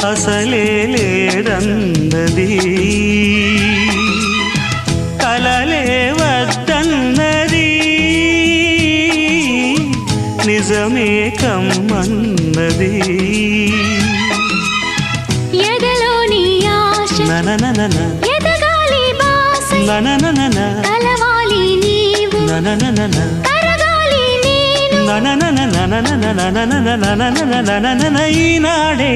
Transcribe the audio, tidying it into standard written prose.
అసలే లేదన్నది కలలే వద్దన్నది నిజమే కమ్మన్నది ఎదలోని ఆశ ననననన ఎదగాలి బాస ననననన కలవాలి నీవు ననననన కరగాలి నేను ననననన ఈనాడే